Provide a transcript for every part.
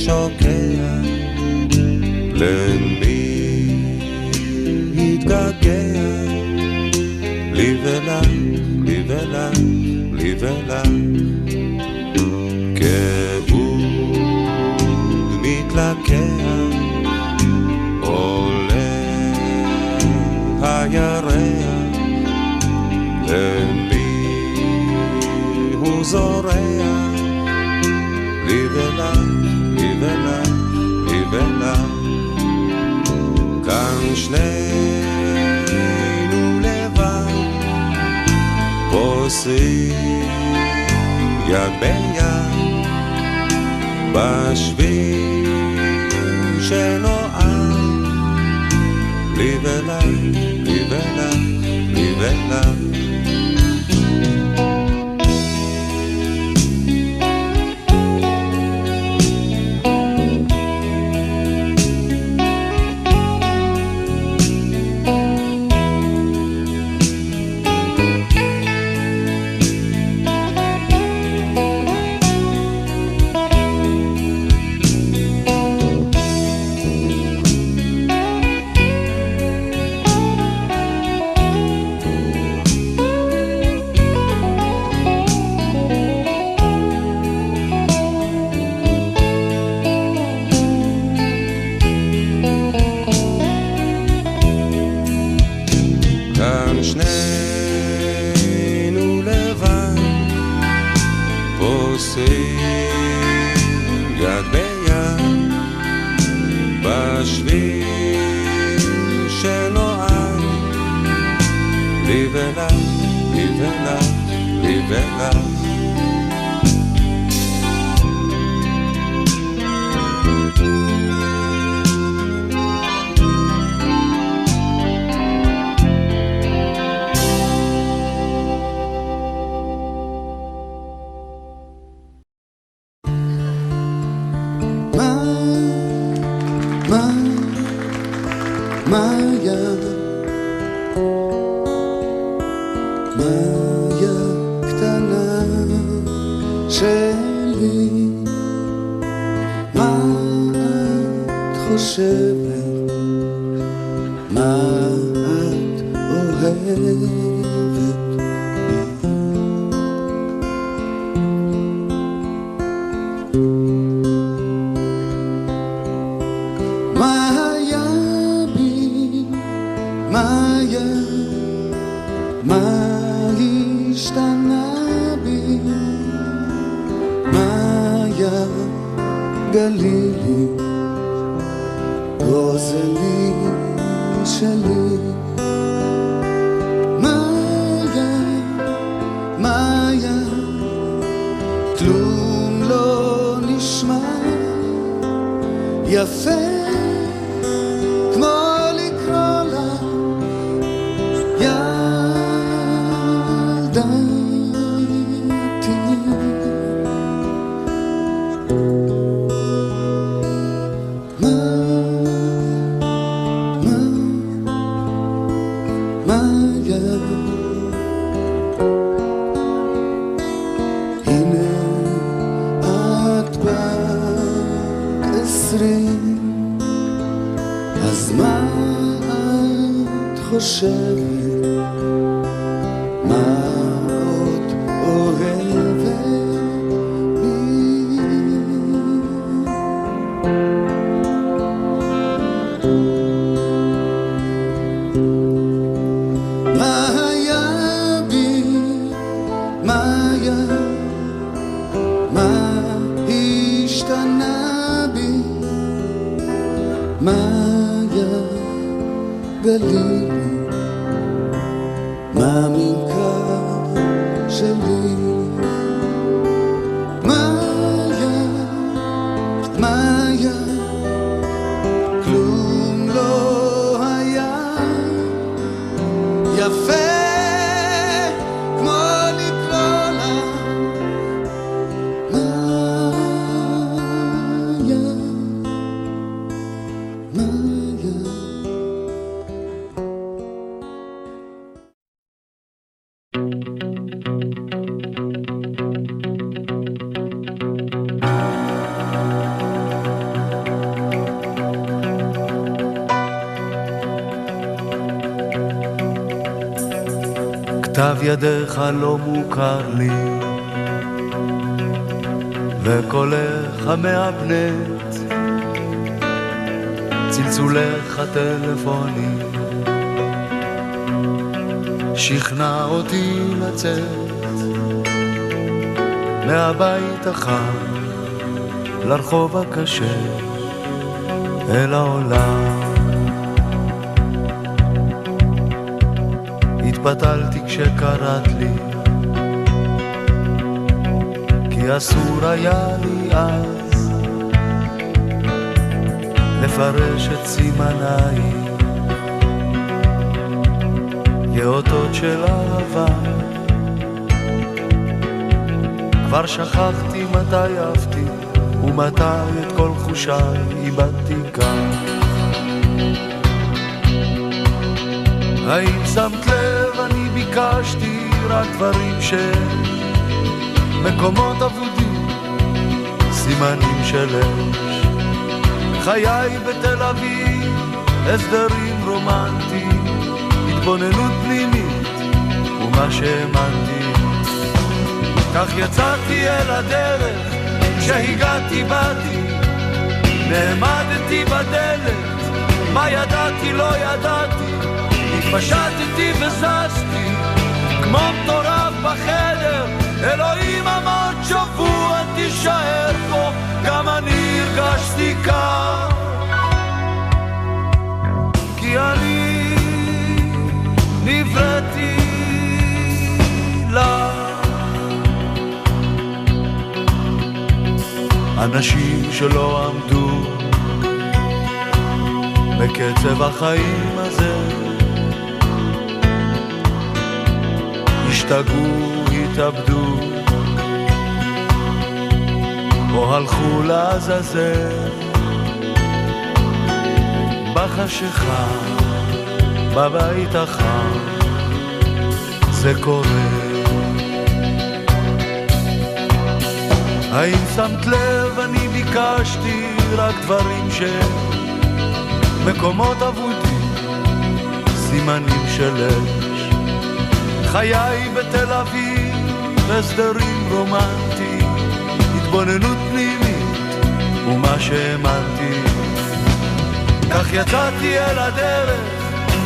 שוקע, למי יתגעגע, לי ולה, לי ולה, לי ולה, כאוד מתלקע, עולה הירח, למי הוא זורע, לי ולה, לי ולה, לי ולה, כאן שנינו לבד, פוסעים יד ביד, בשביל שנועד, לי ולה, לי ולה, לי ולה, כתב ידיך לא מוכר לי, וקולך המאבנת, צלצולך הטלפוני, שכנע אותי לצאת מהבית החם לרחוב הקשה אל העולם. התפתלתי כשקראת לי, כי אסור היה לי אז לפרש את סימניי, יאותות של אהבה. כבר שכחתי מתי אהבתי ומתי את כל חושיי איבדתי כאן. האם שמת לב, אני ביקשתי רק דברים מקומות אבודים, סימנים של אש, חיי בתל אביב, הסדרים רומנטיים, התבוננות פנימית ומה שהאמנתי. כך יצאתי אל הדרך, כשהגעתי באתי, נעמדתי בדלת, מה ידעתי לא ידעתי, התפשטתי וזזתי כמו מטורף בחדר. אלוהים אמר שבוע תישאר פה, גם אני הרגשתי כך, כי אני נבראתי לה. אנשים שלא עמדו בקצב החיים הזה, השתגעו, התאבדו, או הלכו לעזאזל. בחשיכה, בבית החם, זה קורה. האם שמת לב, אני ביקשתי רק דברים מקומות אבודים, סימנים של אש, חיי בתל אביב, הסדרים רומנטיים, התבוננות פנימית ומה שהאמנתי. כך יצאתי אל הדרך,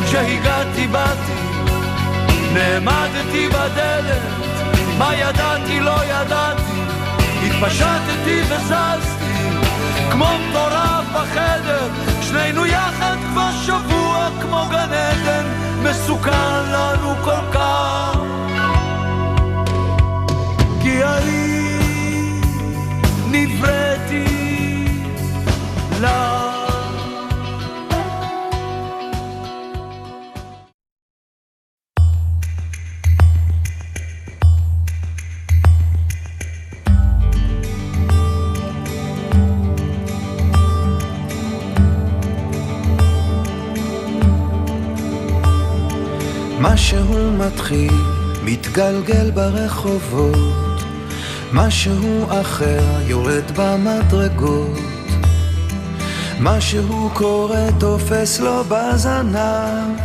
כשהגעתי באתי, נעמדתי בדלת, מה ידעתי לא ידעתי, התפשטתי וזזתי כמו מטורף בחדר. שנינו יחד כבר שבוע כמו גן עדן, מסוכן לנו כל כך, כי אני נבראתי לה. משהו מתחיל, מתגלגל ברחובות, משהו אחר יורד במדרגות, משהו קורה תופס לו בזנב,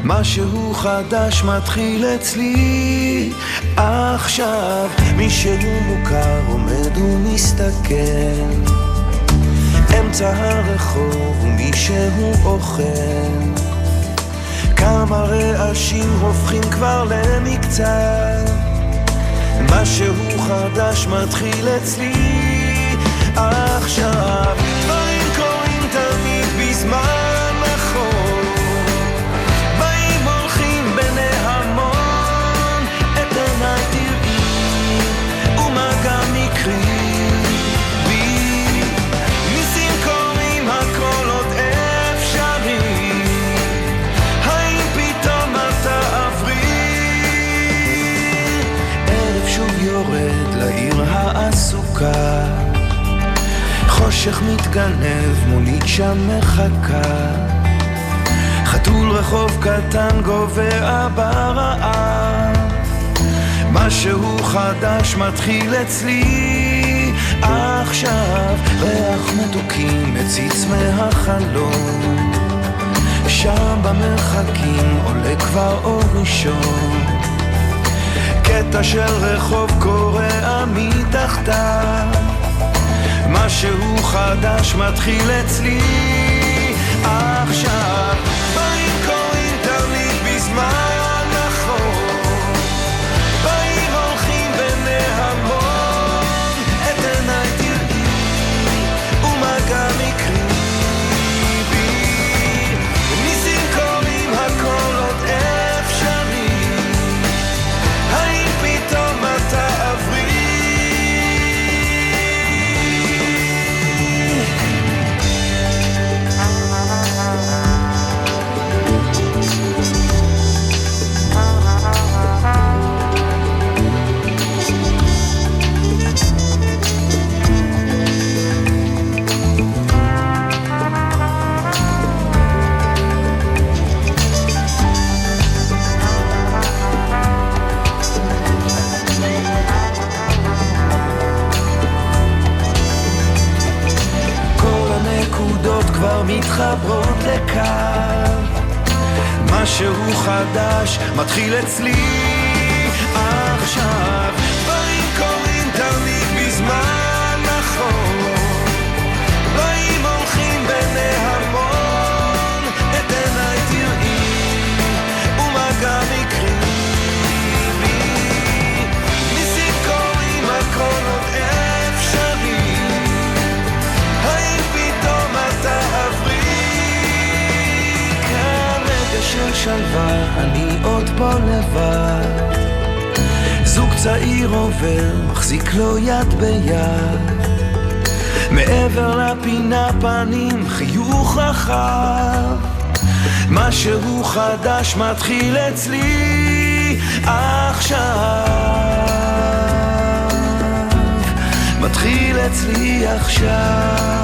משהו חדש מתחיל אצלי עכשיו. מישהו מוכר עומד ומסתכל אמצע הרחוב ומישהו אוכל, כמה רעשים הופכים כבר למקצת, משהו חדש מתחיל אצלי עכשיו. דברים קורים תמיד בזמן נכון, באים הולכים בני המון, את עיניי תראי ומה גם מקרי, ניסים קורים הכל עוד אפשרי, יורד לעיר העסוקה, חושך מתגנב, מונית שם מחכה, חתול רחוב קטן גובע ברעב, משהו חדש מתחיל אצלי עכשיו. ריח מתוקים מציץ מהחלום, שם במרחקים עולה כבר אור ראשון, קטע של רחוב קורע מתחתיו, משהו חדש מתחיל אצלי עכשיו. באים קוראים תמיד בזמן נכון, באים הולכים בני המון, את עיניי תראי ומגע מקרי בי, ניסים קוראים הכל עוד אפשרי, האם פתאום אתה עברי? כבר מתחברות לקו, משהו חדש מתחיל אצלי עכשיו. דברים קורים תמיד בזמן נכון, באים הולכים בני המון, את עיניי תראי ומגע מקרי בי, ניסים קורים הכל עוד אפשרי, האם פתאום אתה עברי? כרגע של שלווה אני עוד פה לבד, זוג צעיר עובר מחזיק לו יד ביד, מעבר לפינה פנים חיוך רחב, משהו חדש מתחיל אצלי עכשיו, מתחיל אצלי עכשיו.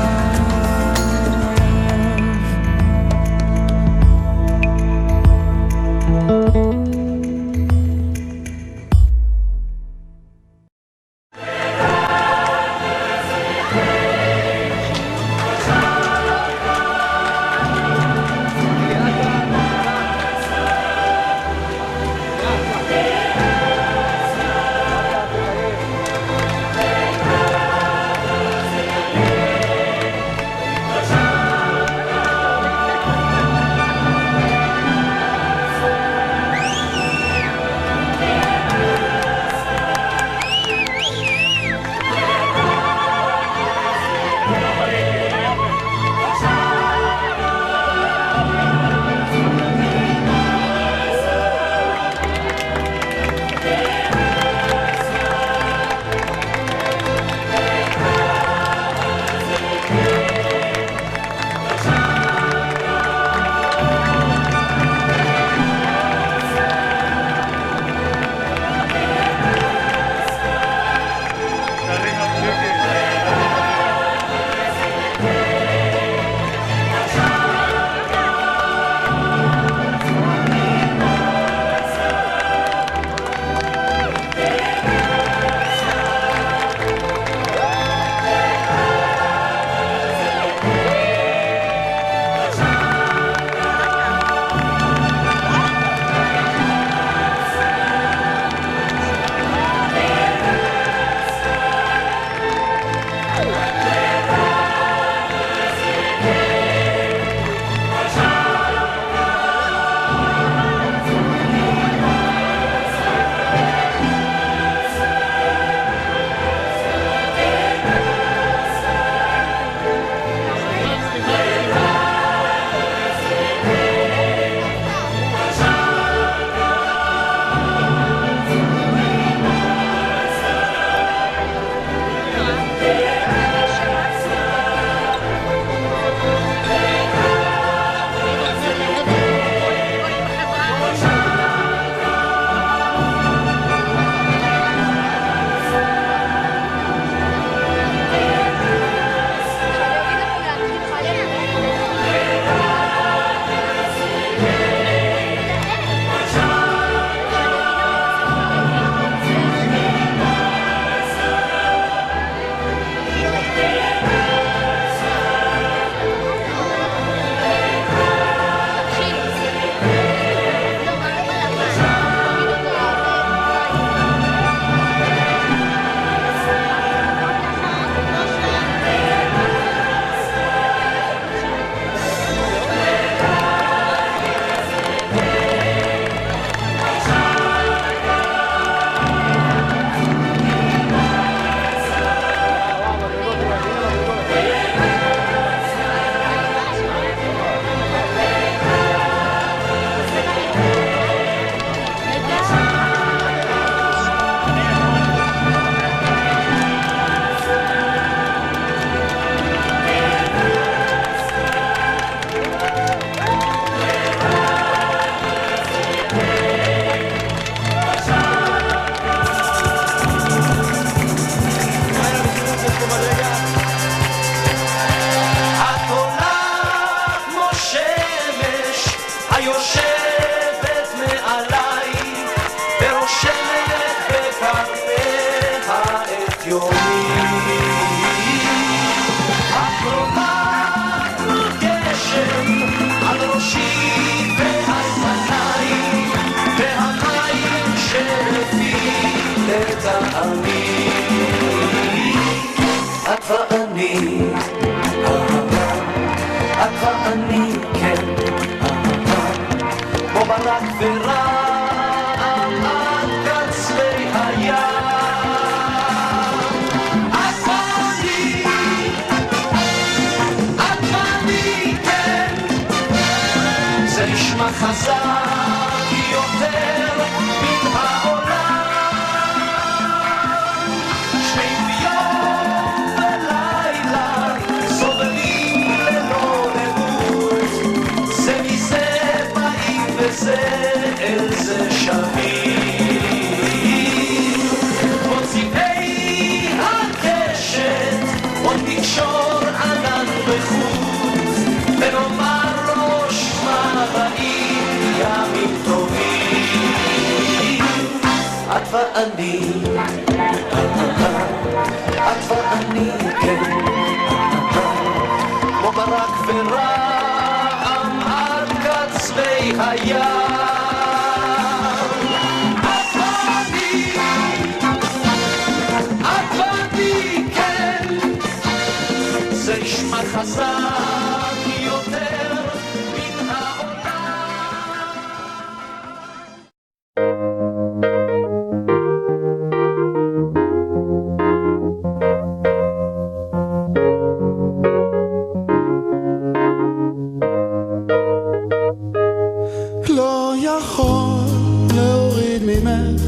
יומי. הקרובה כמו גשם על ראשי ועל פניי, והמים שלפי לטעמי. את ואני, את ואני, כן, כמו ברק ורעם על קצווי הים. את ואני, כן, זה נשמע חזק יותר מן העולם. שביב יום ולילה סובלים ללא לאות, זה מזה באים וזה אל זה שווים. כמו צבעי הקשת עוד נקשור ענן בחוט, ונאמר ראש מבעים ימים טובים. את ואני, את ואני, כן, כמו ברק ורעם על קצווי הים. את ואני, כן, זה נשמע חזק יותר מן העולם. לא יכול להוריד ממך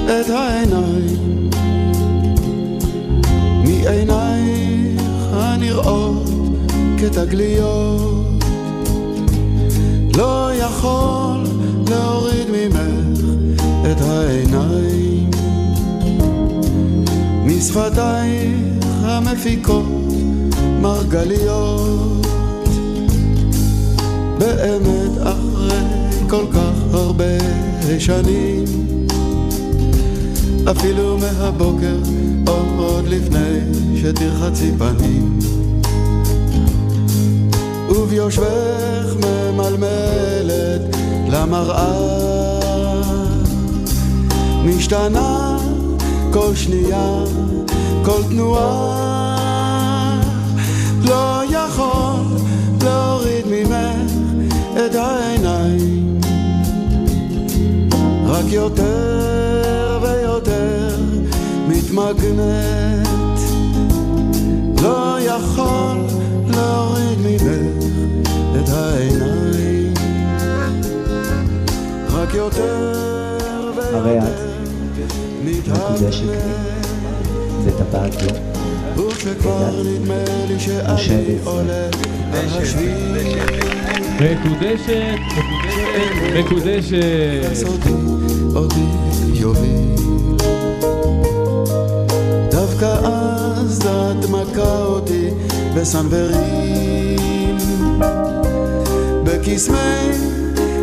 את העיניים, מעינייך הנראות כתגליות. לא יכול להוריד ממך את העיניים, משפתייך המפיקות מרגליות. באמת אחרי כל כך הרבה שנים, אפילו מהבוקר עוד לפני שתרחצי פנים, וביושבך ממלמלת למראה, משתנה כל שנייה כל תנועה. לא יכול להוריד ממך את העיניים, רק יותר ויותר מתמגנת. לא יכול להוריד ממך את העיניים, רק יותר ויותר מתמגנת. וטבעת לו וכשכבר נדמה לי שאני עולה על השביל, מקודשת, מקודשת, אותי יוביל. דווקא אז דת מכה אותי בסנוורים, בקסמי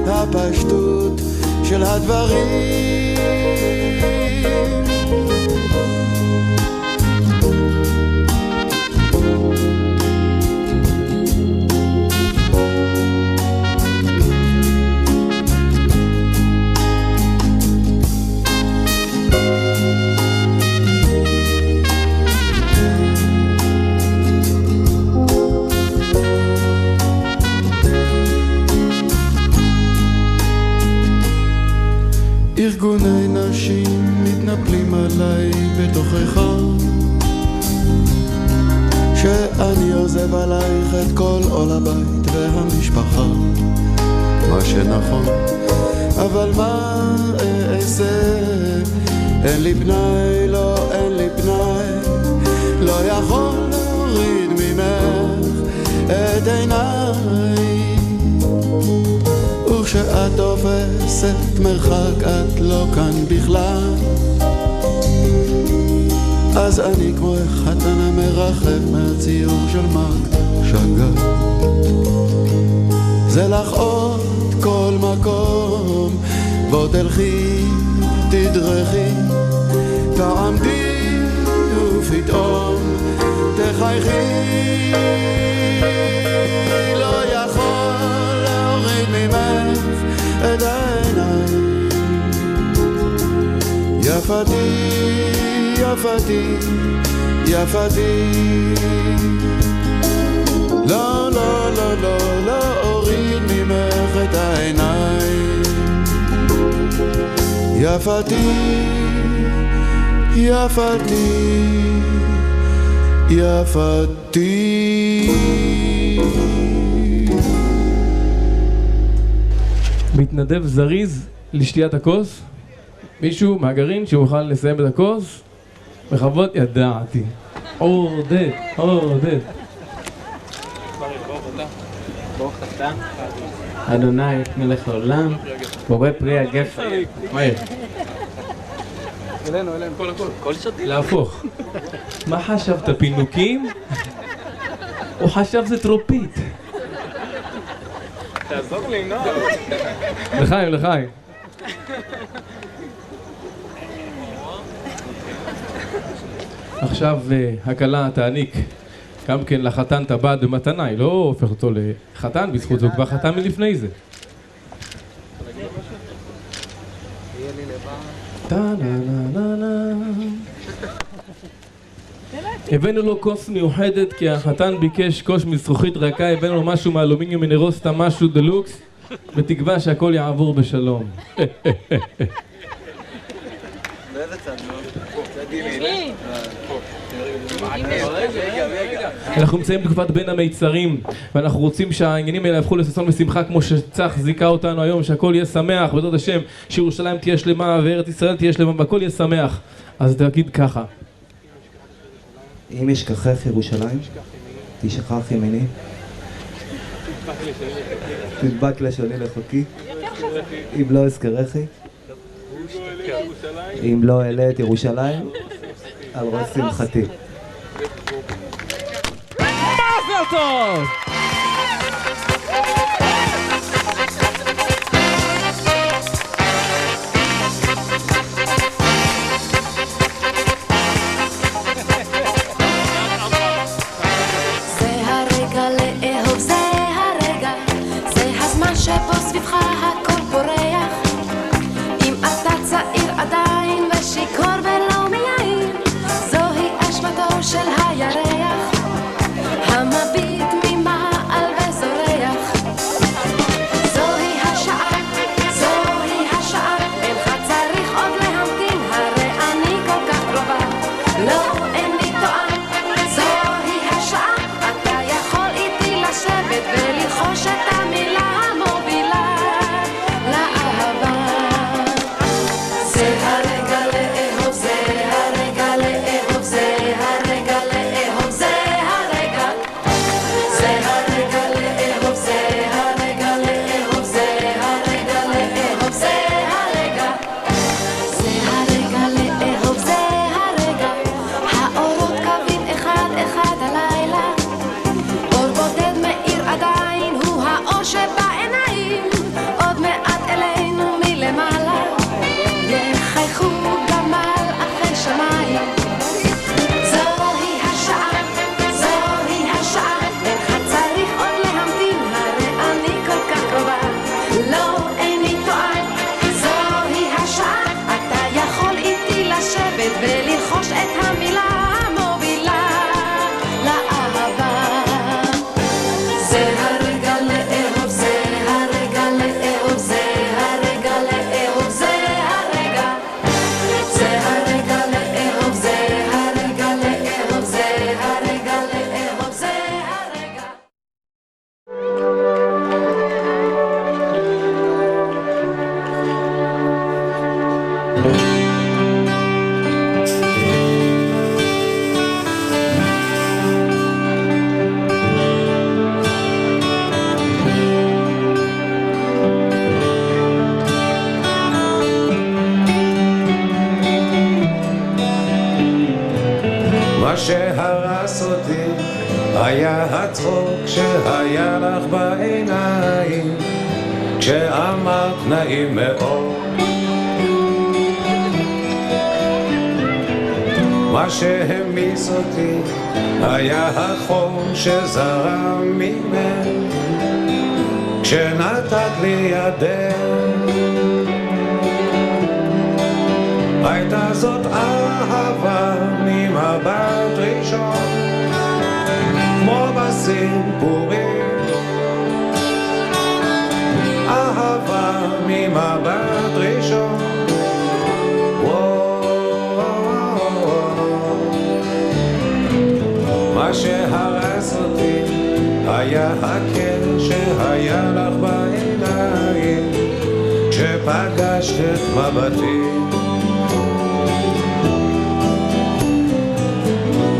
הפשטות של הדברים. ארגוני נשים מתנפלים עליי בתוכך, שאני עוזב עלייך את כל עול הבית והמשפחה. מה שנכון, אבל מה אעשה? אין לי פנאי, לא אין לי פנאי, לא יכול להוריד ממך את עיניי. וכשאת תופסת מרחק את לא כאן בכלל, אז אני כמו חתן המרחב מהציור של מרק שגר. זה לך עוד כל מקום, בוא תלכי תדרכי, תעמדי ופתאום תחייכי, לא יכול להוריד ממך את העיניים. יפתי, יפתי, יפתי, לא, לא, לא, לא, לא אוריד ממך את העיניים. יפתי, יפתי, יפתי. מתנדב זריז לשתיית הכוס? מישהו מהגרעין שיוכל לסיים את הכוס? בכבוד, ידעתי. עודד, עודד. ברוך אתה, אדוני מלך העולם, בורא פרי הגפן. מהר. אלינו, כל שוטים. להפוך. מה חשבת, פינוקים? הוא חשב זה טרופית. תעזור לי, נו. לחיים, לחיים. עכשיו הכלה תעניק גם כן לחתן טבעת במתנה, היא לא הופך אותו לחתן בזכות זה, הוא כבר חתן מלפני זה. הבאנו לו כוס מיוחדת כי החתן ביקש כוס מזכוכית רכה, הבאנו לו משהו מאלומיניום מנרוסטה, משהו דלוקס, בתקווה שהכל יעבור בשלום. אנחנו נמצאים בתקופת בין המיצרים ואנחנו רוצים שהעניינים האלה יהפכו לששון ושמחה כמו שצח זיקה אותנו היום, שהכל יהיה שמח בעזרת השם, שירושלים תהיה שלמה וארץ ישראל תהיה שלמה והכל יהיה שמח. אז תגיד ככה: אם אשכחך ירושלים, תשכח ימיני, תדבק לשוני לחוקי, אם לא אזכרכי, אם לא אעלה את ירושלים על ראש שמחתי. מזל טוב! זה הרגע לאהוב, זה הרגע, זה הזמן שבו סביבך הכל פורח. אם אתה צעיר עדיין ושיכור ולא מיין, זוהי אשמתו של הירח המביט ממעל וזורח. זוהי השעה, זוהי השעה, אינך צריך עוד להמתין, הרי אני כל כך קרובה, לא אין לי טועה. זוהי השעה, אתה יכול איתי לשבת וללחוש את המילה המובילה לאהבה. זה הרגע לאהוב, זה הרגע לאהוב, זה הרגע לאהוב, זה הרגע. זה הרגע לאהוב, זה הרגע לאהוב, זה הרגע לאהוב, זה הרגע. זה הרגע לאהוב, זה הרגע. האורות קווים אחד אחד הלילה, אור בודד מאיר עדיין, הוא האור שבעיניים, עוד מעט אלינו מלמעלה יחייכו גם מלאכי שמיים. זוהי השעה, זוהי השעה, אינך צריך עוד להמתין, הרי אני כל כך קרובה, לא אין לי טועה. זוהי השעה, אתה יכול איתי לשבת וללחוש את המילה המובילה לאהבה. זה הרגע לאהוב, זה הרגע לאהוב, זה הרגע לאהוב, זה הרגע. זה הרגע לאהוב, זה הרגע לאהוב, זה הרגע לאהוב, זה הרגע. מה שהרס אותי היה הצחוק שהיה לך בעיניים כשאמרת נעים מאוד. מה שהמיס אותי היה החום שזרם ממך כשנתת לי ידך. הייתה זאת אהבה ממבט ראשון כמו בסיפורים, אהבה ממבט ראשון. מה שהרס אותי היה הקר שהיה לך בעיניים כשפגשת את מבטי.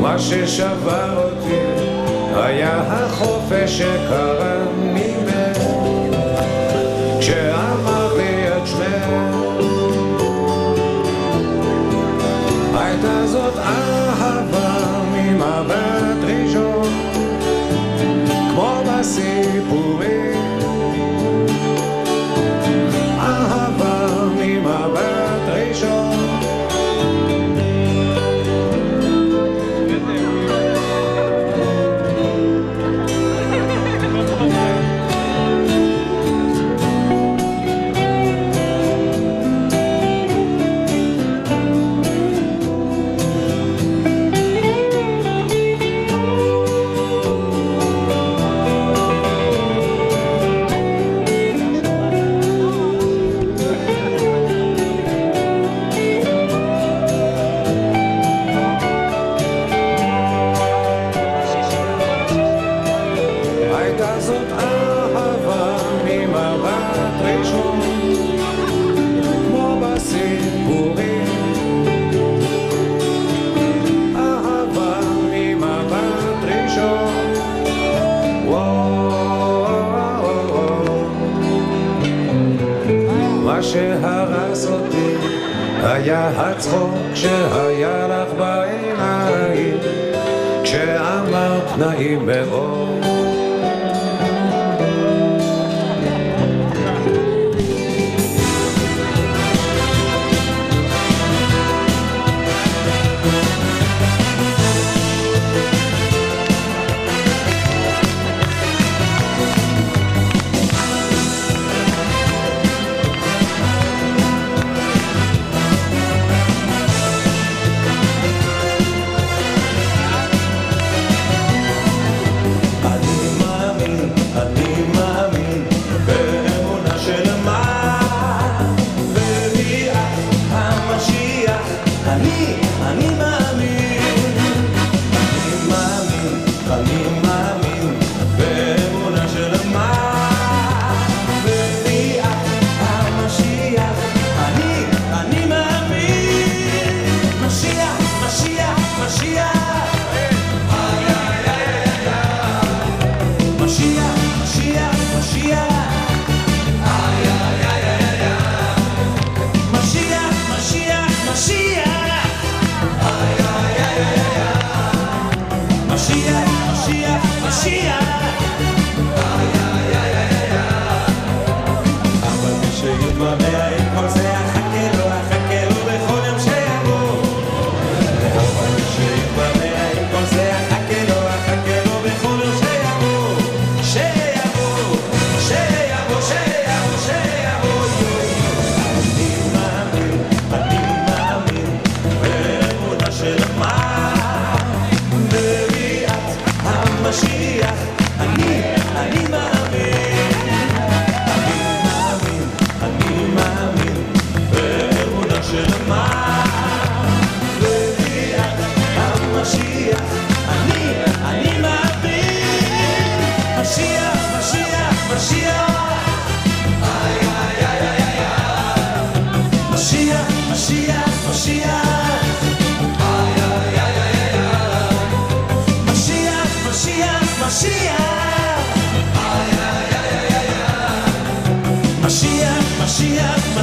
מה ששבר אותי היה החופש שקרה ממך כשאמר לי את שמך. הייתה זאת אהבה ממבט ראשון כמו בסיפורים, אהבה ממבט ראשון. מה שהרס אותי היה הצחוק שהיה לך בעיניים כשאמרת נעים מאוד. שיבוא,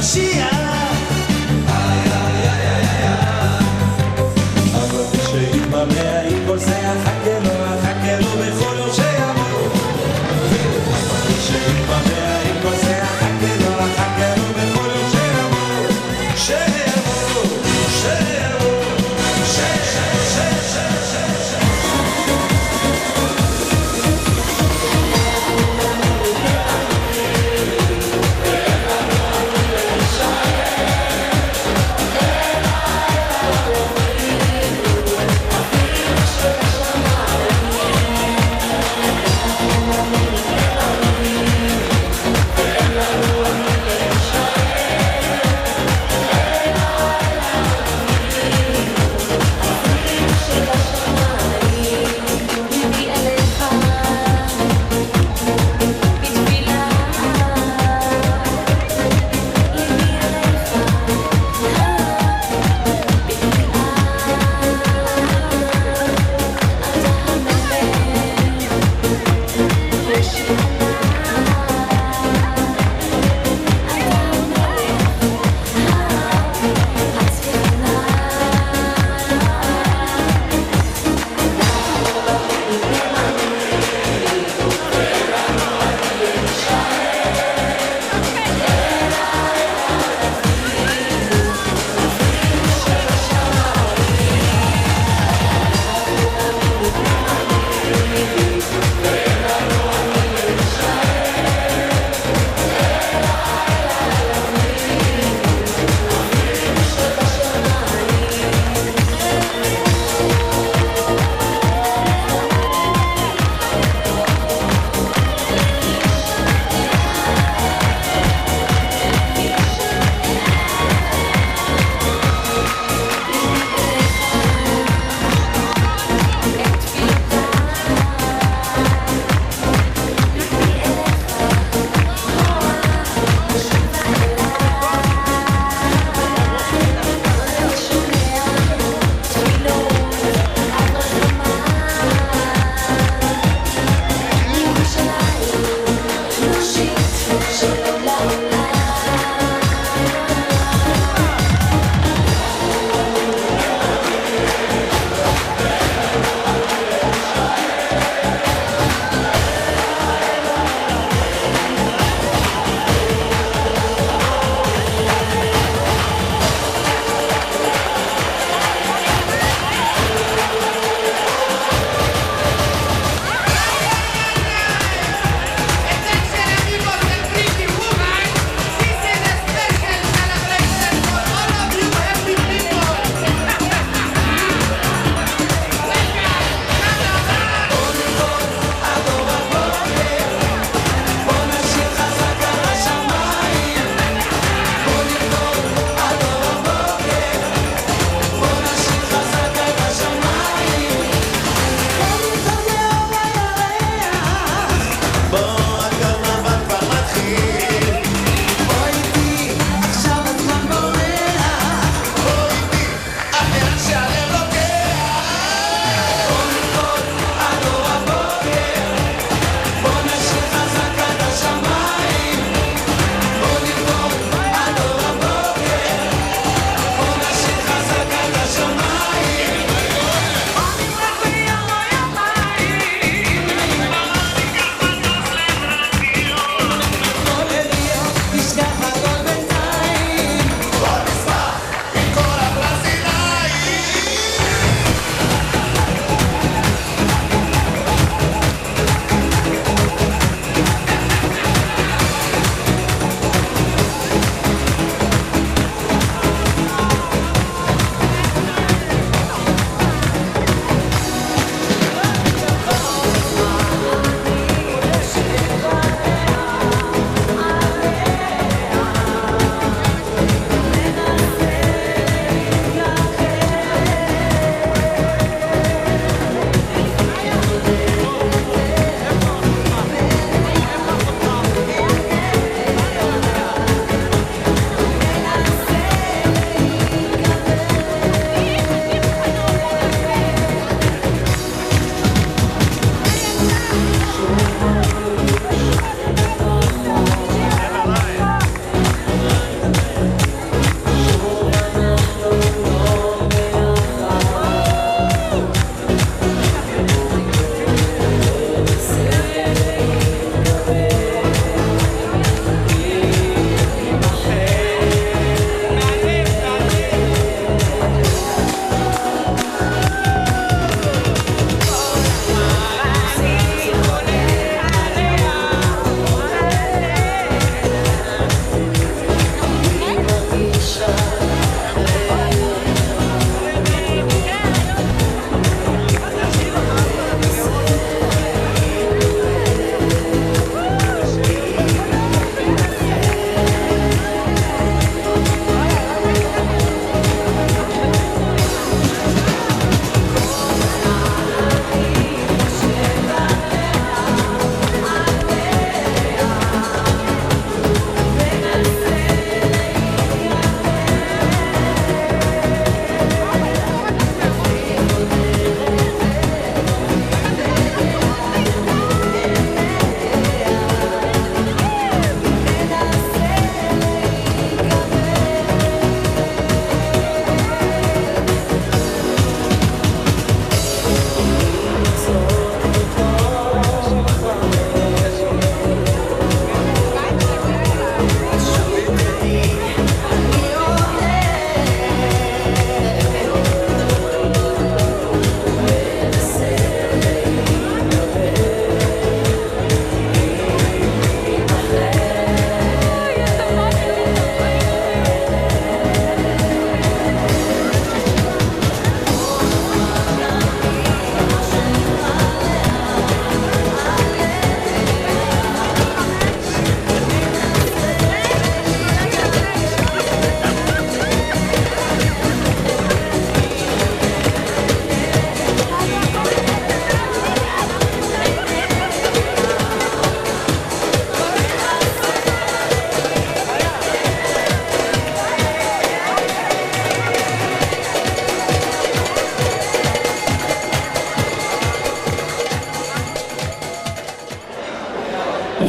שיבוא, שיבוא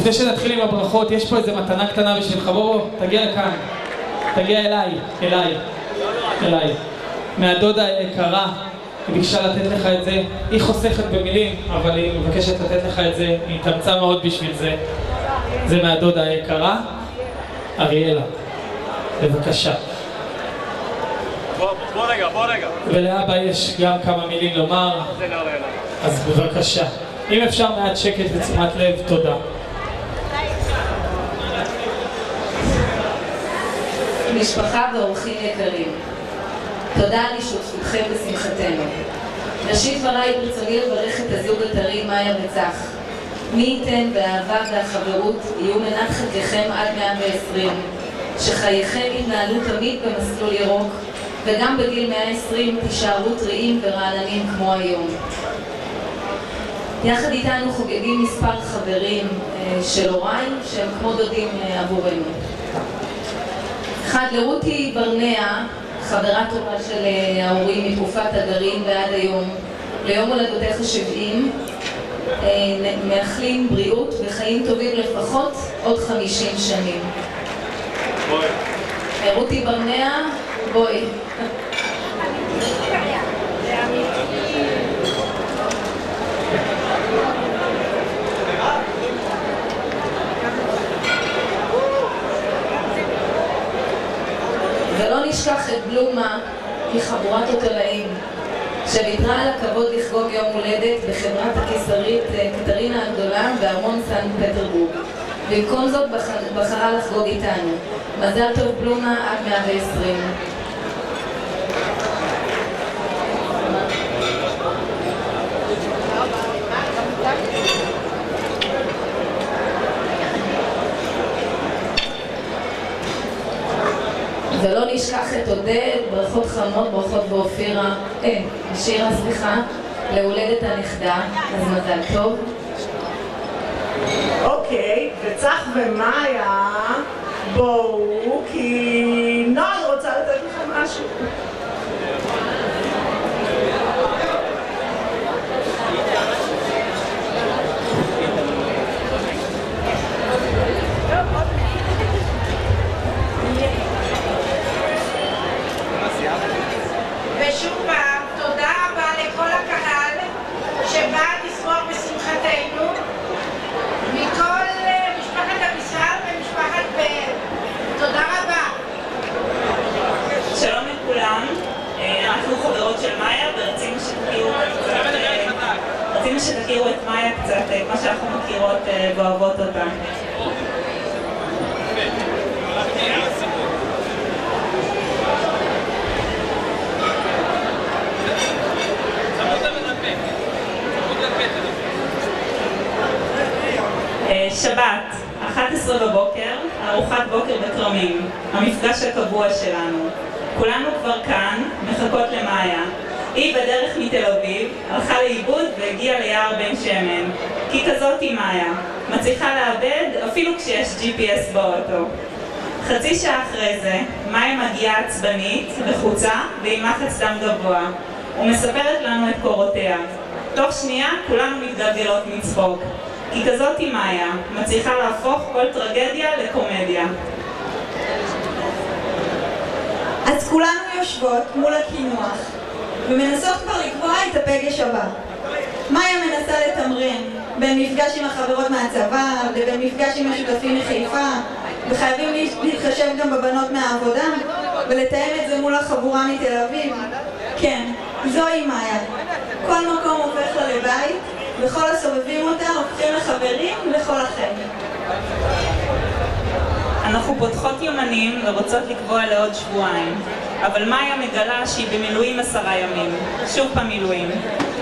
לפני שנתחיל עם הברכות, יש פה איזה מתנה קטנה בשבילך. בוא, תגיע לכאן. תגיע אליי. מהדודה היקרה, היא ביקשה לתת לך את זה. היא חוסכת במילים, אבל היא מבקשת לתת לך את זה. היא התאמצה מאוד בשביל זה. זה מהדודה היקרה, אריאלה. בבקשה. בוא רגע. ולאבא יש גם כמה מילים לומר. אז בבקשה. אם אפשר מעט שקט ותשומת לב, תודה. משפחה ואורחים יקרים, תודה על השתתפותכם בשמחתנו. ראשית דבריי ברצוני לברך את הזוג הטרי מאיה וצח. מי ייתן והאהבה והחברות יהיו מנת חלקכם עד 120, שחייכם יתנהלו תמיד במסלול ירוק, וגם בגיל 120 תישארו טריים ורעננים כמו היום. יחד איתנו חוגגים מספר חברים של הוריי שהם כמו דודים עבורנו. אחד, לרותי ברנע, חברה טובה של ההורים מתקופת הגרעין ועד היום, ליום הולדתך ה-70, מאחלים בריאות וחיים טובים לפחות עוד 50 שנים. רותי ברנע, בואי. ולא נשכח את בלומה, היא חבורת עיתונאים, שוויתרה על הכבוד לחגוג יום הולדת בחברת הקיסרית קטרינה הגדולה בארמון סנט פטרבורג. במקום זאת בחרה לחגוג איתנו. מזל טוב בלומה עד 120. ולא נשכח את עודד, ברכות חמות, ברכות באופירה, שירה, להולדת הנכדה, אז מזל טוב. אוקיי, וצח ומאיה, בואו, כי נועל רוצה לתת לכם משהו. ושוב פעם, תודה רבה לכל הקהל שבא לשמוח בשמחתנו, מכל משפחת אבישר ומשפחת באר. תודה רבה. שלום לכולם, אנחנו חברות של מאיה ורצינו שתכירו את מאיה קצת, מה שאנחנו מכירות ואוהבות אותה. שבת, 11 בבוקר, ארוחת בוקר בכרמים, המפגש הקבוע שלנו. כולנו כבר כאן, מחכות למאיה. היא בדרך מתל אביב, הלכה לאיבוד והגיעה ליער בן שמן. כי כזאת היא מאיה, מצליחה לאבד אפילו כשיש GPS באוטו. חצי שעה אחרי זה, מאיה מגיעה עצבנית, לחוצה ועם לחץ דם גבוה, ומספרת לנו את קורותיה. תוך שנייה כולנו מתגלגלות מצחוק. כי כזאת היא מאיה, מצליחה להפוך כל טרגדיה לקומדיה. אז כולנו יושבות מול הקינוח ומנסות כבר לקבוע את הפגש הבא. מאיה מנסה לתמרן בין מפגש עם החברות מהצבא לבין מפגש עם השותפים מחיפה, וחייבים להתחשב גם בבנות מהעבודה ולתאם את זה מול החבורה מתל אביב. כן, זוהי מאיה. כל מקום הופך לה לבית וכל הסובבים אותה הופכים לחברים לכל החיים. אנחנו פותחות יומנים ורוצות לקבוע לעוד שבועיים, אבל מאיה מגלה שהיא במילואים 10 ימים, שוב פעם מילואים.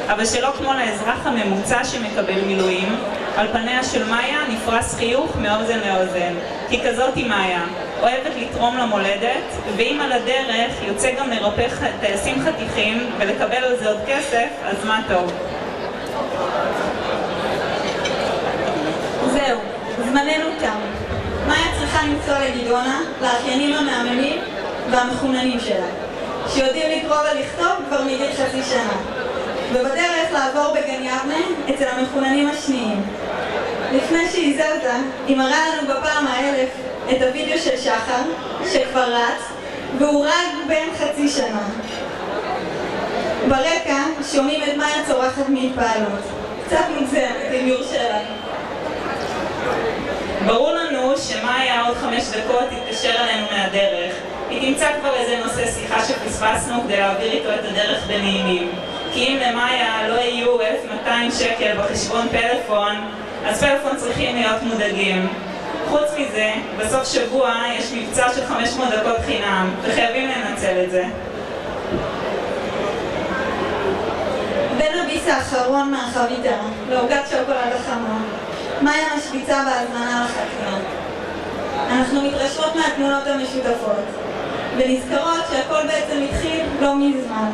אבל שלא כמו לאזרח הממוצע שמקבל מילואים, על פניה של מאיה נפרס חיוך מאוזן לאוזן. כי כזאת היא מאיה, אוהבת לתרום למולדת, ואם על הדרך יוצא גם לרפא טייסים חתיכים ולקבל על זה עוד כסף, אז מה טוב. זהו, זמננו תם. מאיה צריכה למצוא לגדעונה, לאחיינים המאמנים והמחוננים שלה, שיודעים לקרוא ולכתוב כבר מגיל חצי שנה, ובדרך לעבור בגן יבנה אצל המחוננים השניים. לפני שהיא זזה, היא מראה לנו בפעם האלף את הוידאו של שחר, שכבר רץ, והוא רק בן חצי שנה. ברקע שומעים את מאיה צורחת מהתפעלות. קצת מוגזמת, אם יורשה לה. ברור לנו שמאיה עוד 5 דקות תתקשר אלינו מהדרך. היא תמצא כבר איזה נושא שיחה שפספסנו כדי להעביר איתו את הדרך בנעימים. כי אם למאיה לא יהיו 1,200 שקל בחשבון פלאפון, אז פלאפון צריכים להיות מודאגים. חוץ מזה, בסוף שבוע יש מבצע של 500 דקות חינם, וחייבים לנצל את זה. בין הביס האחרון מהחביתה, לעוגת שוקולד החמה, מאיה משוויצה בהזמנה לחתונה. אנחנו מתרשמות מהתמונות המשותפות, ונזכרות שהכל בעצם התחיל לא מזמן.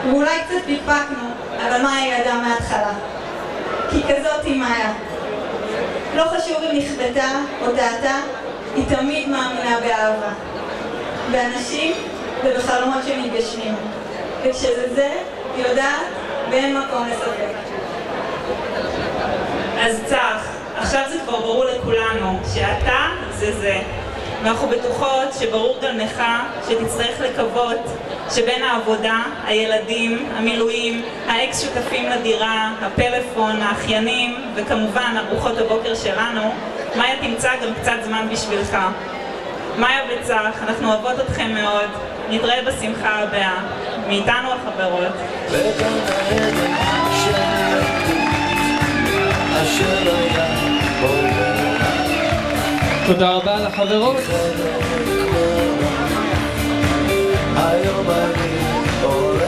ואולי קצת פיקפקנו, אבל מאיה ידעה מההתחלה. כי כזאת היא מאיה. לא חשוב אם נכבדה או דעתה, היא תמיד מאמינה באהבה. באנשים ובחלומות שמתגשמים. וכשזה זה, היא יודעת ואין מקום לספק. אז צח, עכשיו זה כבר ברור לכולנו שאתה זה. ואנחנו בטוחות שברור גם לך שתצטרך לקוות שבין העבודה, הילדים, המילואים, האקס שותפים לדירה, הפלאפון, האחיינים וכמובן ארוחות הבוקר שלנו, מאיה תמצא גם קצת זמן בשבילך. מאיה וצח, אנחנו אוהבות אתכם מאוד, נתראה בשמחה הבאה, מאיתנו החברות. בגן העדן של אשר היה עובר. תודה רבה לחברות. היום אני אורח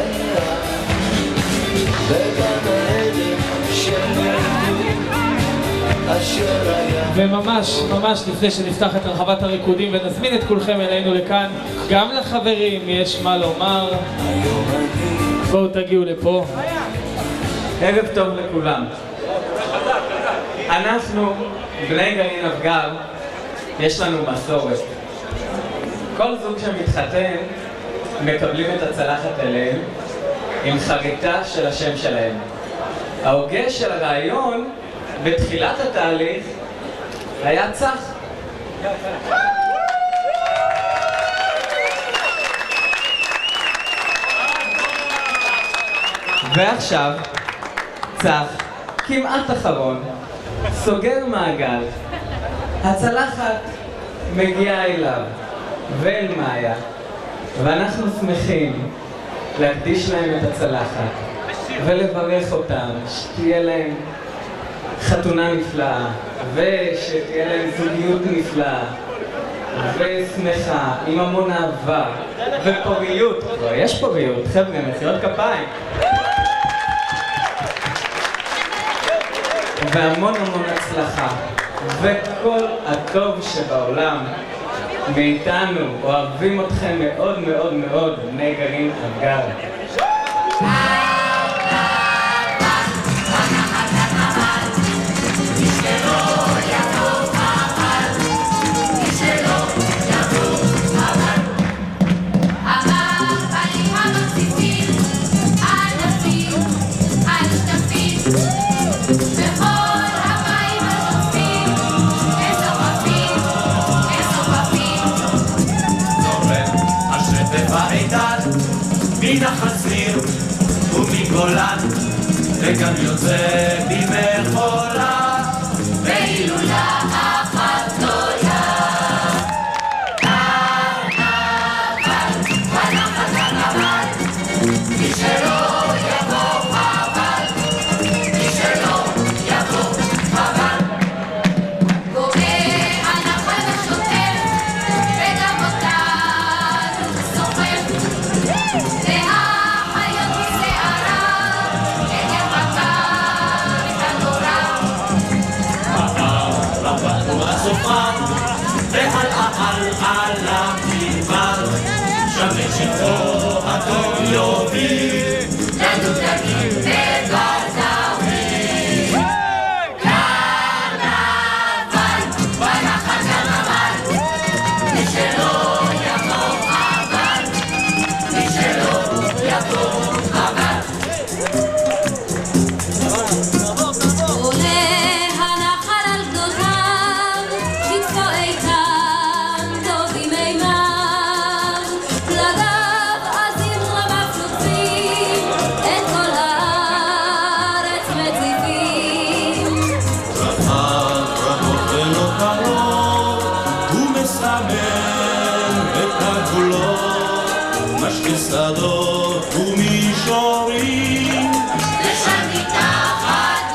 בגן העדן של אשר היה. וממש לפני שנפתח את רחבת הריקודים ונזמין את כולכם אלינו לכאן, גם לחברים יש מה לומר. בואו תגיעו לפה. ערב טוב לכולם. אנחנו, בני גרעין אבגר, יש לנו מסורת. כל זוג שמתחתן מקבלים את הצלחת אליהם עם חריטה של השם שלהם. ההוגה של הרעיון בתחילת התהליך היה צח. ועכשיו צח, כמעט אחרון, סוגר מעגל. הצלחת מגיעה אליו ואל מאיה, ואנחנו שמחים להקדיש להם את הצלחת ולברך אותם שתהיה להם חתונה נפלאה ושתהיה להם זוגיות נפלאה ושמחה עם המון אהבה ופוריות. יש פוריות, חבר'ה, מחיאות כפיים. והמון הצלחה וכל הטוב שבעולם. מאיתנו אוהבים אתכם מאוד מאוד מאוד, בני גרעין אבגר. מן החסיר ומגולן וגם יוצא ממחולה והילולה אחת גדולה. אבל ונחת הנבל מי שלא יבוא חבל, מי שלא יבוא חבל. גובה הנחל השוטר וגם אותנו סוחר. ועל המדבר שווה שחור הטוב יוביל לנו דגים וגזרים. קרנבל ונחת הנבל מי שלא יבוא חבל, מי שלא יבוא חבל. עולה הנחל על חדש כשדות ומישורים לשם מתחת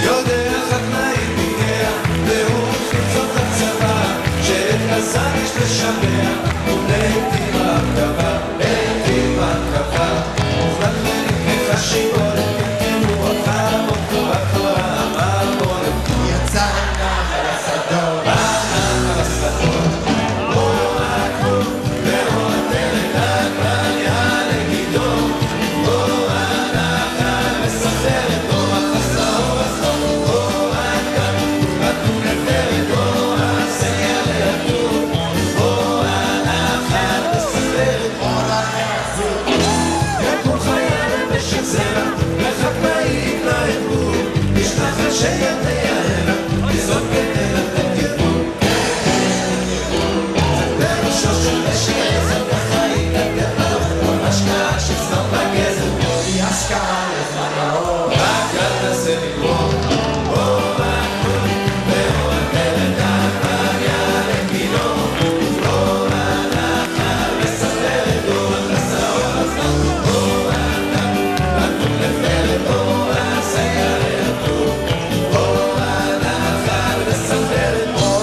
יודע חקלאי פיגע והוא חיצות הצבא שאת הזן יש לשמע ולעיתים הרכבה לעיתים הרכבה מוחלט לנקח השיבולת כתימו החמות ובתורה המערבולת יצא נחל השדות נחל השדות בוא עקוב ואור הדלת הגליה לגידו בוא הנחל מסחרת אור החסאו בוא עקב רדו נפרת אור הסגר לידו בוא הנחל מסחרת אור היחזור יקום חייל במשך זרע וחקלאים נהרגו ישלח ראשי ידי הערב לזאת כדי לתת יבוא בראשו של משק עזר בחיים הגדול כל השקעה שצנור בגזר היא השקעה לזמן האור רק אל תעשה לגרום בוא עקוב ואור הדלת הגליה לגינו בוא הנחל מסחרת אור החסאו בוא עקב רדו נפרת אור הסגר לידו בוא הנחל מסחרת אור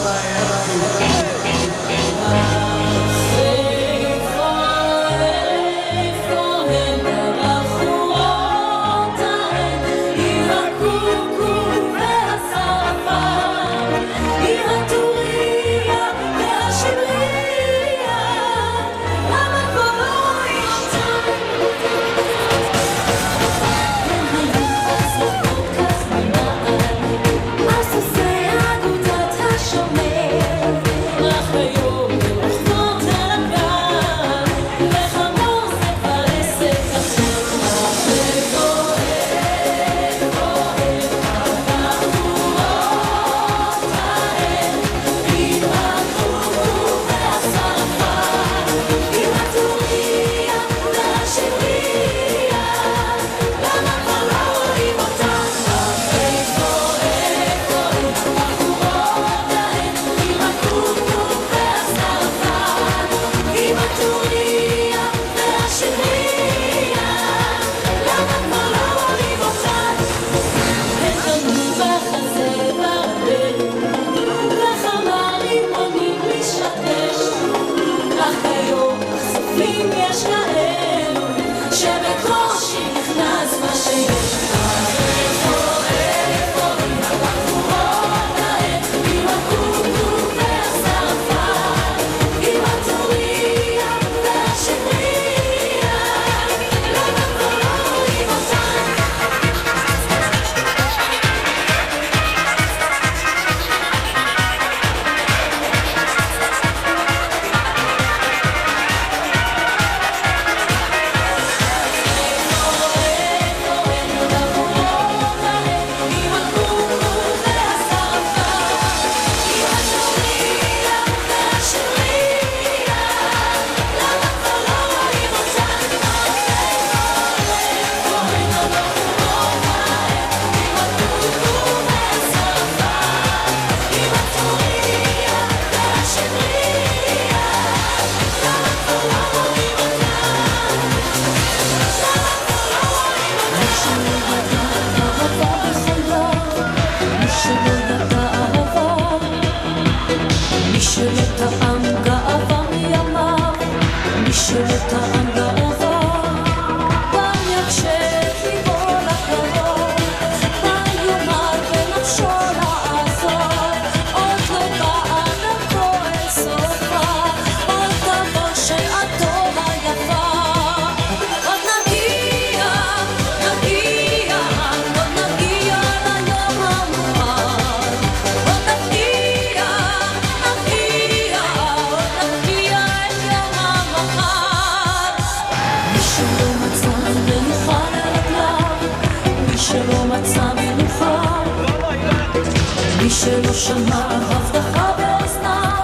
מי שלא שמע הבטחה באוזניו,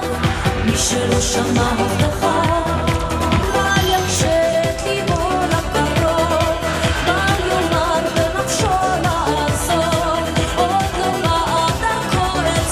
מי שלא שמע הבטחה, בל יקשת ליבו לקרוב, בל יאמר בנפשו לעזוב, עוד לא באה דרכו את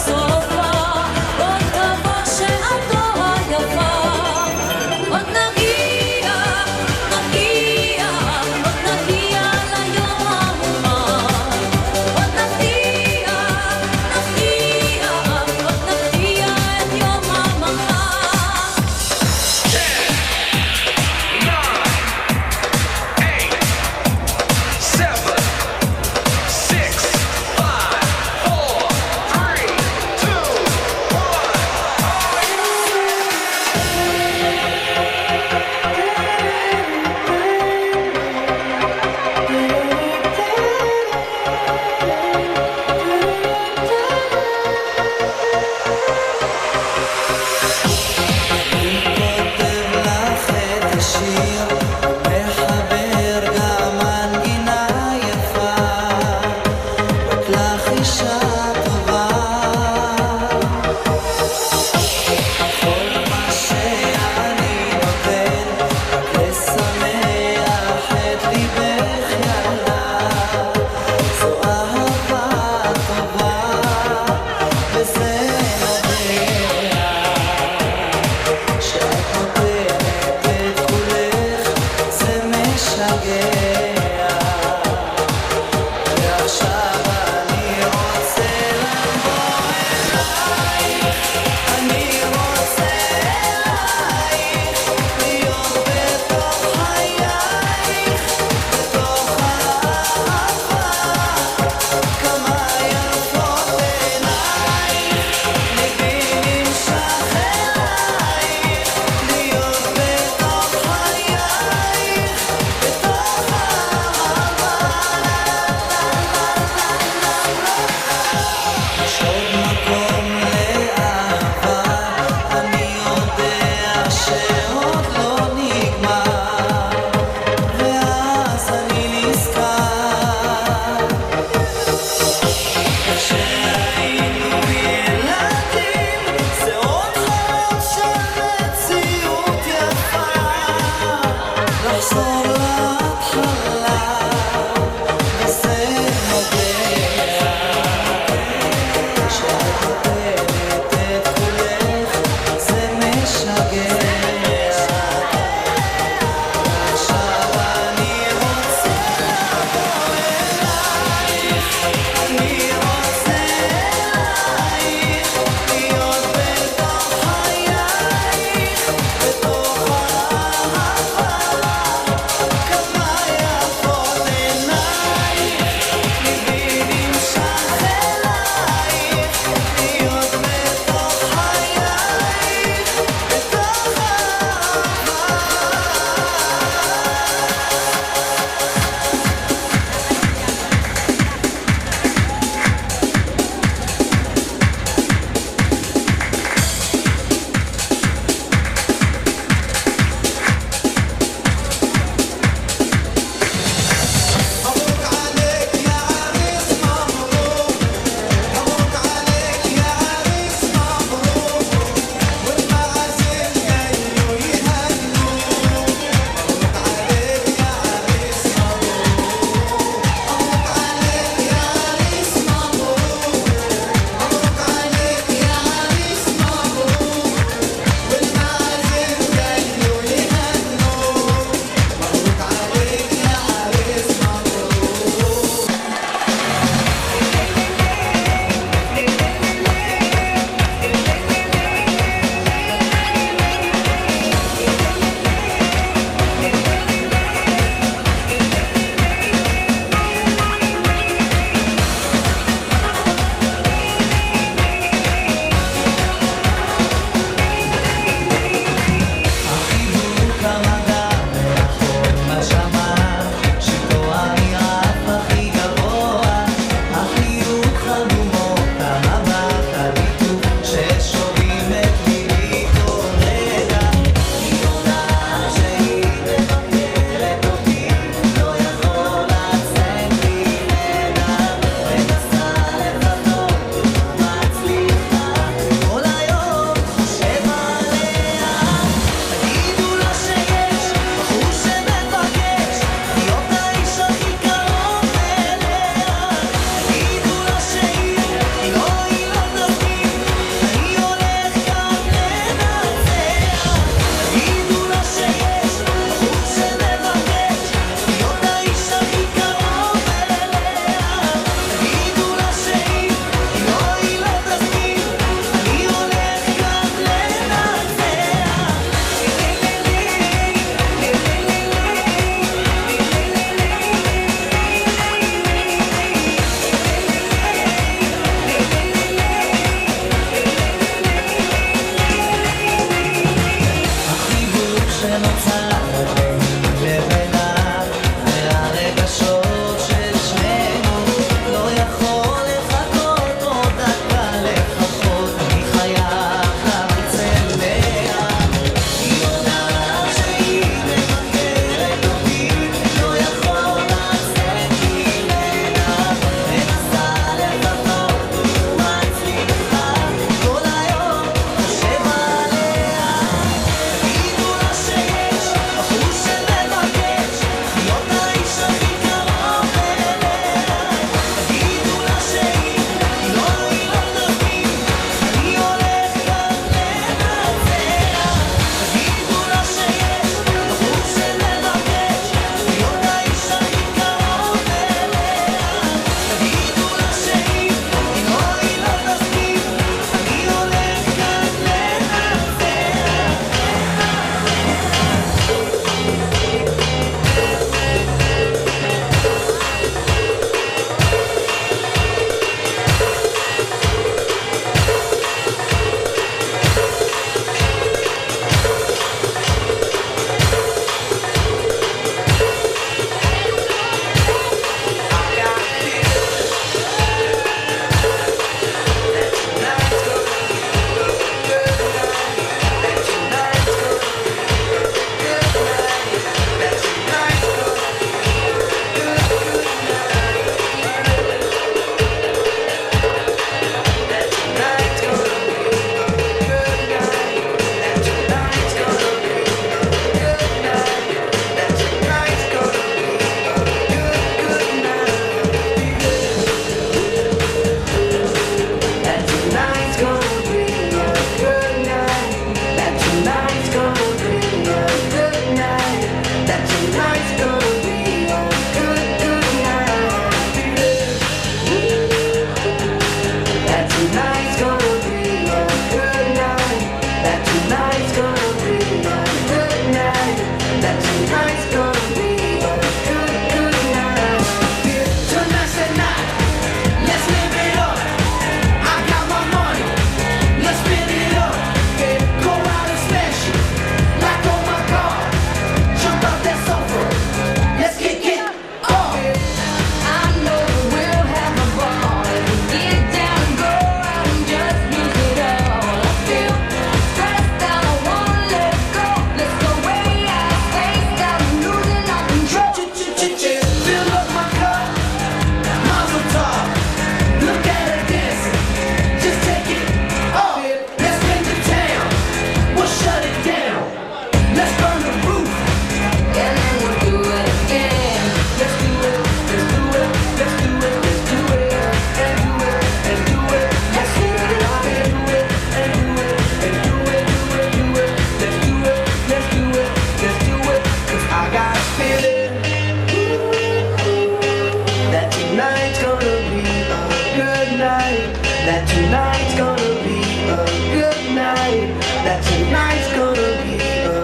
that tonight's gonna be a good night, that tonight's gonna be a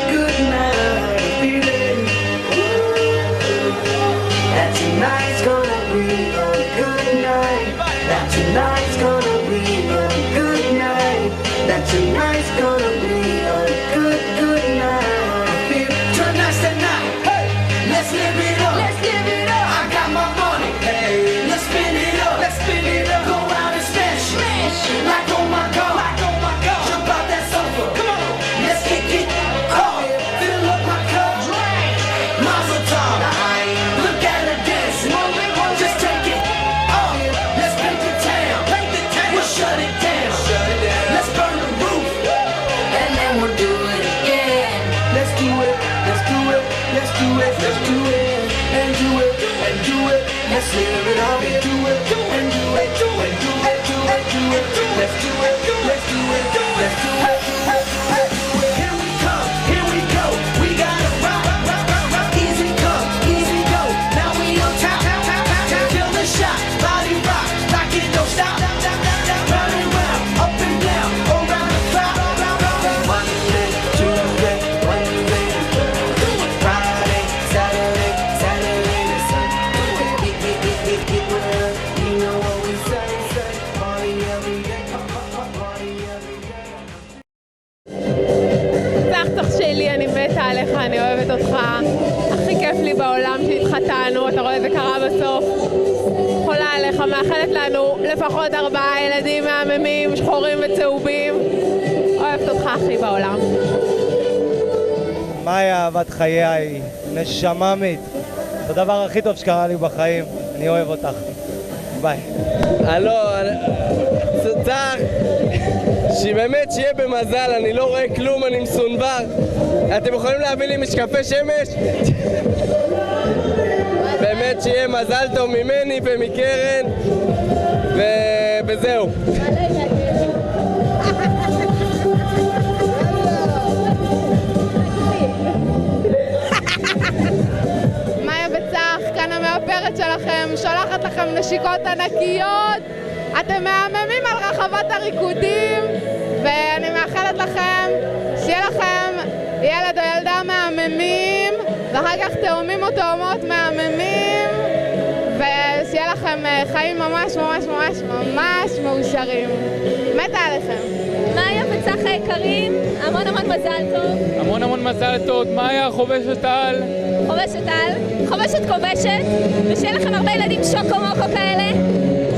good night. Feel it. That tonight's gonna be a good night, that tonight's gonna be a good night, that tonight's gonna be a good night. Feel tonight's the night. Hey, let's live it up. Let's live it up. I got my money. Hey, let's spin it up. Let's spin it up. Go out and smash it. Like oh my god. Like oh my god. Jump out that sofa. Come on. Let's kick it. Oh, fill up my cup. Mazel tov. Look at her dance. Just take it. Oh, let's paint the town. We'll shut it down. Let's burn the roof. And then we'll do it again. Let's do it. Let's do it. Let's do it. Let's do it. And do it. And do it. Let's live it up and do it. And do it. And do it. Do it. Do it. Let's do it. Let's do it. Let's do it. Here we come. Here we go. We gotta rock. Easy come. Easy go. Now we on top. Kill the shot. Body rock. Like it don't stop. Round and round. Up and down. Around the clock. Monday, Tuesday, Wednesday, Friday, Saturday, Saturday to Sunday. Get with us. You know what we say. Party every day. Party every day. צח שלי, אני מתה עליך, אני אוהבת אותך. הכי כיף לי בעולם שהתחתנו, אתה רואה זה קרה בסוף. חולה עליך, מאחלת לנו לפחות 4 ילדים מהממים, שחורים וצהובים. אוהבת אותך הכי בעולם. מאיה, אהבת חיי, נשממית. זה הדבר הכי טוב שקרה לי בחיים. אני אוהב אותך. ביי. הלו, צח, שבאמת שיהיה במזל, אני לא רואה כלום, אני מסונבר. אתם יכולים להביא לי משקפי שמש? באמת שיהיה מזל טוב ממני ומקרן, וזהו. מאיה וצח, כאן המאפרת שלכם, שולחת לכם נשיקות ענקיות. אתם מהממים על רחבת הריקודים, ואני מאחלת לכם שיהיה לכם ילד או ילדה מהממים, ואחר כך תאומים או תאומות מהממים, ושיהיה לכם חיים ממש ממש ממש ממש מאושרים. מתה עליכם. מאיה וצח היקרים, המון המון מזל טוב. המון המון מזל טוב. מאיה, חובשת על. חובשת על, חובשת כובשת, ושיהיה לכם הרבה ילדים שוקו מוקו כאלה.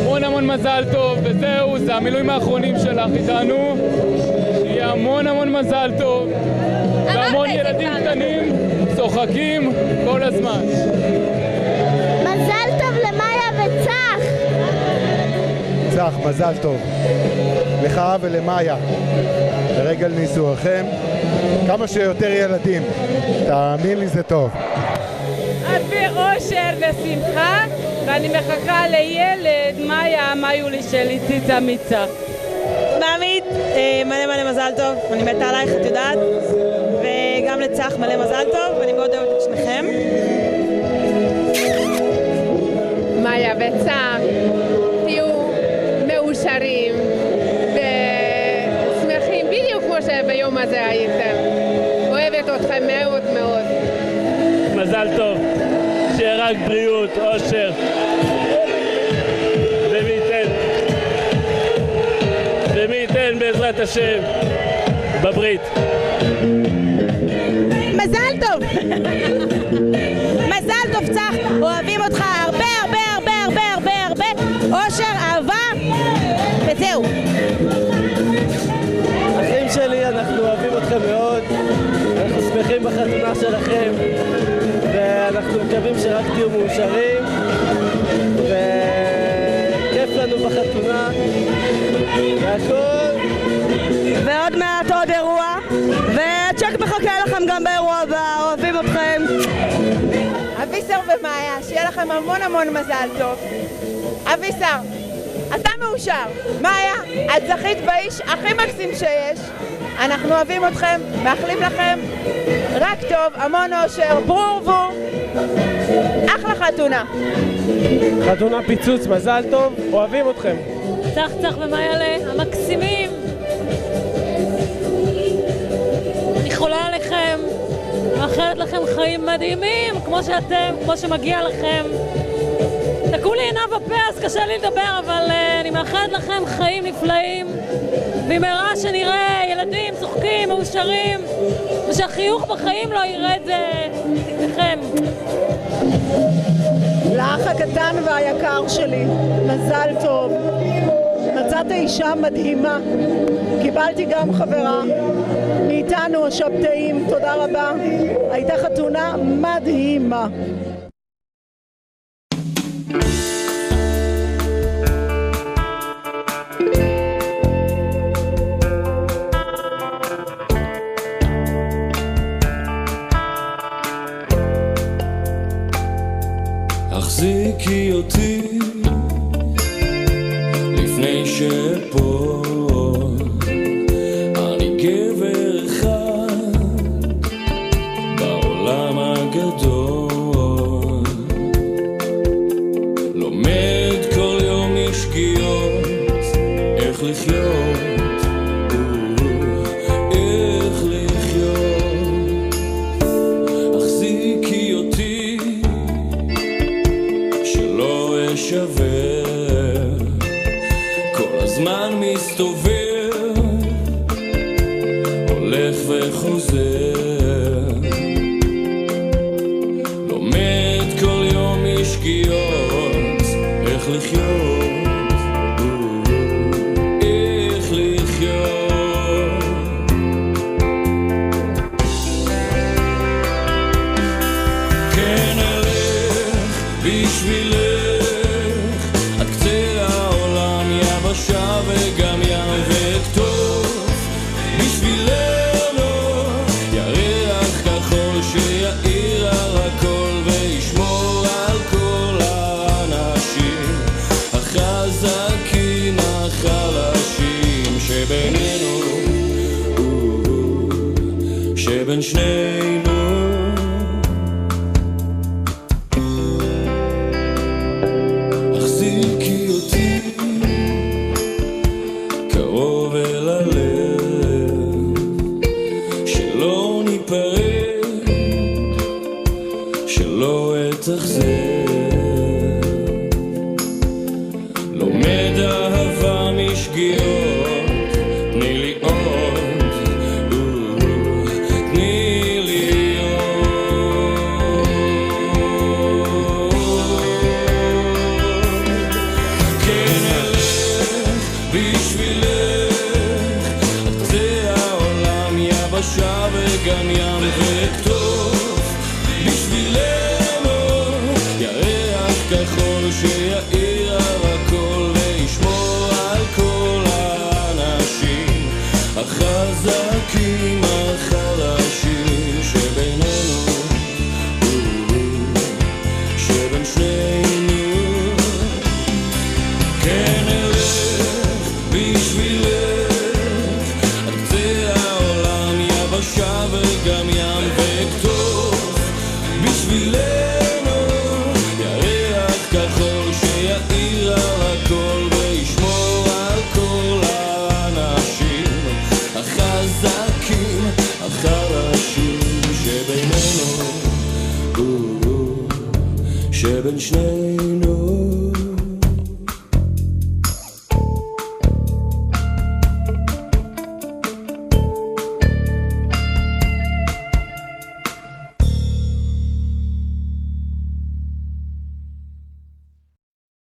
המון המון מזל טוב, וזהו, זה המילואים האחרונים שלך איתנו. שיהיה המון המון מזל טוב. והמון ילדים קטנים, צוחקים כל הזמן. מזל טוב למאיה וצח. צח, מזל טוב. לך ולמאיה, לרגל נישואיכם, כמה שיותר ילדים. תאמין לי, זה טוב. אבי אושר ושמחה, ואני מחכה לילד, מאיה, מאיולי שלי, ציצה מיצה. מעמית, מלא מלא מזל טוב, אני מתה עלייך, את יודעת, וגם לצח מלא מזל טוב, ואני מאוד אוהבת את שניכם. מאיה וצח, תהיו מאושרים ושמחים בדיוק כמו שביום הזה הייתם. אוהבת אתכם מאוד מאוד. מזל טוב, שיהיה רק בריאות, אושר, ומי ייתן בעזרת השם בברית. מזל טוב! מזל טוב צח, אוהבים אותך הרבה הרבה הרבה הרבה הרבה הרבה, אושר, אהבה, וזהו. אחים שלי, אנחנו אוהבים אתכם מאוד, אנחנו שמחים בחתונה שלכם, ואנחנו מקווים שרק תהיו מאושרים, וכיף לנו בחתונה, והכל. ועוד מעט עוד אירוע, וצ'ק מחכה לכם גם באירוע הבא, אוהבים אתכם. אבישר ומאיה, שיהיה לכם המון המון מזל טוב. אבישר, אתה מאושר. מאיה, את זכית באיש הכי מקסים שיש. אנחנו אוהבים אתכם, מאחלים לכם רק טוב, המון אושר, ברורבו. אחלה חתונה. חתונה פיצוץ, מזל טוב, אוהבים אתכם. צח צח ומאיילה המקסימים. אני חולה עליכם, מאחלת לכם חיים מדהימים כמו שאתם, כמו שמגיע לכם. תקעו לי עיניו בפה אז קשה לי לדבר, אבל אני מאחלת לכם חיים נפלאים, במהרה שנראה ילדים צוחקים, מאושרים, ושהחיוך בחיים לא ירד לכם. לאח הקטן והיקר שלי, מזל טוב. מצאת אישה מדהימה, קיבלתי גם חברה מאיתנו השבתאים, תודה רבה, הייתה חתונה מדהימה. החזיקי אותי לפני שפול, אני גבר אחד בעולם הגדול, לומד כל יום משגיאות איך לחיות, איך לחיות. החזיקי אותי שלא אשבר, כל הזמן מסתובב, הולך וחוזר, לומד כל יום משגיאות איך לחיות, איך לחיות. כן אלך בשבילך עד קצה העולם, יבשה וגם ים, וכתוב בשבילנו ירח כחול שיעיר על הכל וישמור על כל האנשים החזקים החלשים שבינינו, שבין שנינו. החזיקי אותי קרוב אל הלב, שלא ניפרד, שלא אתאכזב, לומד אהבה משגיאות, תני לי עוד, תני לי עוד. כן אלך בשבילך עד קצה העולם, יבשה וגם ים, וכתוב בשבילנו ירח כחול שיעיר על הכל וישמור על כל האנשים החזקים החלשים שבינינו, שבין שנינו. כן אלך בשבילך עד קצה העולם, יבשה וגם ים, וכתוב בשבילנו ירח כחול שיעיר על הכל וישמור על כל האנשים החזקים החלשים שבינינו, שבין שנינו.